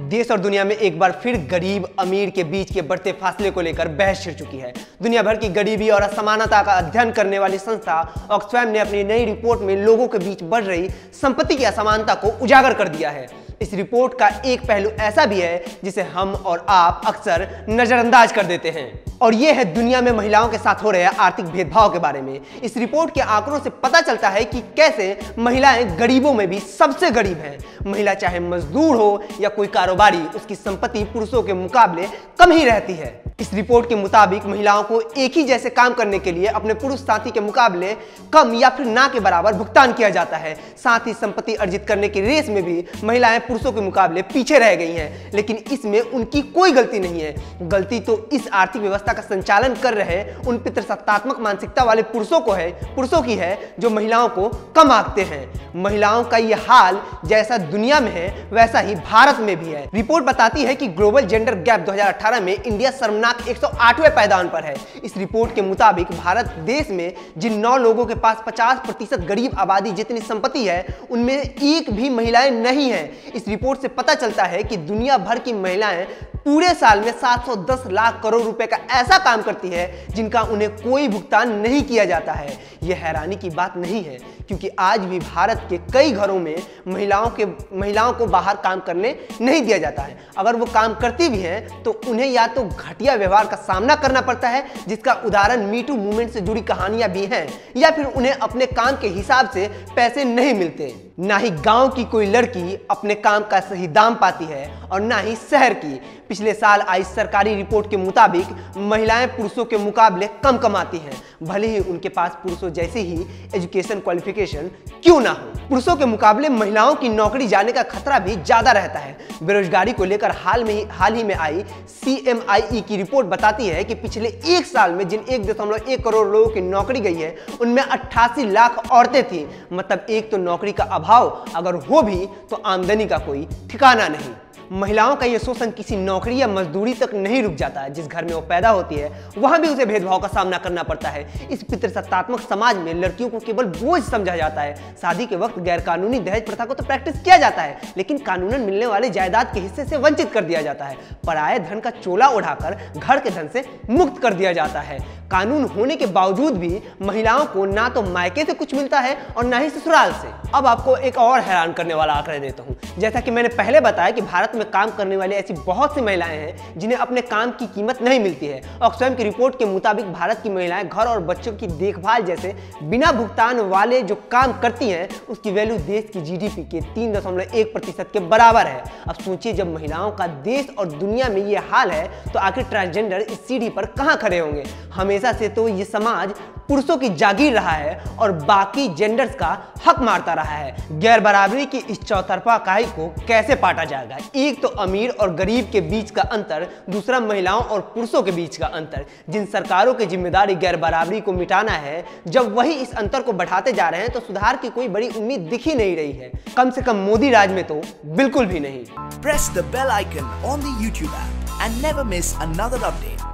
देश और दुनिया में एक बार फिर गरीब अमीर के बीच के बढ़ते फासले को लेकर बहस छिड़ चुकी है। दुनिया भर की गरीबी और असमानता का अध्ययन करने वाली संस्था ऑक्सफैम ने अपनी नई रिपोर्ट में लोगों के बीच बढ़ रही संपत्ति की असमानता को उजागर कर दिया है। इस रिपोर्ट का एक पहलू ऐसा भी है जिसे हम और आप अक्सर नजरअंदाज कर देते हैं, और यह है दुनिया में महिलाओं के साथ हो रहे आर्थिक भेदभाव के बारे में। इस रिपोर्ट के आंकड़ों से पता चलता है कि कैसे महिलाएं गरीबों में भी सबसे गरीब हैं। महिला चाहे मजदूर हो या कोई कारोबारी, उसकी संपत्ति पुरुषों के मुकाबले कम ही रहती है। इस रिपोर्ट के मुताबिक महिलाओं को एक ही जैसे काम करने के लिए अपने पुरुष साथी के मुकाबले कम या फिर ना के बराबर भुगतान किया जाता है। साथ ही संपत्ति अर्जित करने की रेस में भी महिलाएं पुरुषों के मुकाबले पीछे रह गई हैं, लेकिन इसमें उनकी कोई गलती नहीं है। गलती तो इस आर्थिक व्यवस्था का संचालन कर रहे उन पितृसत्तात्मक मानसिकता वाले पुरुषों की है जो महिलाओं को कम आंकते हैं। महिलाओं का यह हाल जैसा दुनिया में है वैसा ही भारत में भी है। रिपोर्ट बताती है कि ग्लोबल जेंडर गैप 2018 में इंडिया शर्मनाक 108वें पायदान पर है। इस रिपोर्ट के मुताबिक भारत देश में जिन 9 लोगों के पास 50% गरीब आबादी जितनी संपत्ति है, उनमें एक भी महिलाएं नहीं हैं। इस रिपोर्ट से पता चलता है कि दुनिया भर की महिलाएं पूरे साल में 710 लाख करोड़ रुपए का ऐसा काम करती है जिनका उन्हें कोई भुगतान नहीं किया जाता है। यह हैरानी की बात नहीं है, क्योंकि आज भी भारत के कई घरों में महिलाओं को बाहर काम करने नहीं दिया जाता है। अगर वो काम करती भी हैं तो उन्हें या तो घटिया व्यवहार का सामना करना पड़ता है, जिसका उदाहरण मीटू मूवमेंट से जुड़ी कहानियां भी हैं, या फिर उन्हें अपने काम के हिसाब से पैसे नहीं मिलते। ना ही गांव की कोई लड़की अपने काम का सही दाम पाती है और ना ही शहर की। पिछले साल आई सरकारी रिपोर्ट के मुताबिक महिलाएं पुरुषों के मुकाबले कम कमाती हैं, भले ही उनके पास पुरुषों जैसे ही एजुकेशन क्वालिफिकेशन क्यों ना हो। पुरुषों के मुकाबले महिलाओं की नौकरी जाने का खतरा भी ज्यादा रहता है। बेरोजगारी को लेकर हाल ही में आई CMIE की रिपोर्ट बताती है कि पिछले एक साल में जिन 1.1 करोड़ लोगों की नौकरी गई है, उनमें 88 लाख औरतें थीं। मतलब एक तो नौकरी का अभाव अगर हो भी तो आमदनी का कोई ठिकाना नहीं। महिलाओं का यह शोषण किसी नौकरी या मजदूरी तक नहीं रुक जाता है। जिस घर में वो पैदा होती है वहां भी उसे भेदभाव का सामना करना पड़ता है। इस पितृसत्तात्मक समाज में लड़कियों को केवल बोझ समझा जाता है। शादी के वक्त गैर कानूनी दहेज प्रथा को तो प्रैक्टिस किया जाता है, लेकिन कानूनन मिलने वाले जायदाद के हिस्से से वंचित कर दिया जाता है। पराये धन का चोला उठाकर घर के धन से मुक्त कर दिया जाता है। कानून होने के बावजूद भी महिलाओं को ना तो मायके से कुछ मिलता है और ना ही ससुराल से। अब आपको एक और हैरान करने वाला आंकड़ा देता हूं। जैसा कि मैंने पहले बताया कि भारत में काम करने वाली ऐसी बहुत सी महिलाएं हैं जिन्हें अपने काम की कीमत नहीं मिलती है। ऑक्सफैम की रिपोर्ट के मुताबिक भारत की महिलाएं घर और बच्चों की देखभाल जैसे बिना भुगतान वाले जो काम करती हैं, उसकी वैल्यू देश की GDP के 3.1% के बराबर है। अब सोचिए, जब महिलाओं का देश और दुनिया में ये हाल है तो आखिर ट्रांसजेंडर इस सीढ़ी पर कहां खड़े होंगे। हमेशा से तो ये समाज पुरुषों की जागीर रहा है और बाकी जेंडर्स का हक मारता रहा है। गैर बराबरी की इस चौतरफा काई को कैसे पाटा जाएगा? एक तो अमीर और गरीब के बीच का अंतर, दूसरा महिलाओं और पुरुषों के बीच का अंतर। जिन सरकारों की जिम्मेदारी गैर बराबरी को मिटाना है, जब वही इस अंतर को बढ़ाते जा रहे हैं तो सुधार की कोई बड़ी उम्मीद दिख ही नहीं रही है। कम से कम मोदी राज में तो बिल्कुल भी नहीं। Press the bell icon on the YouTube app and never miss another update.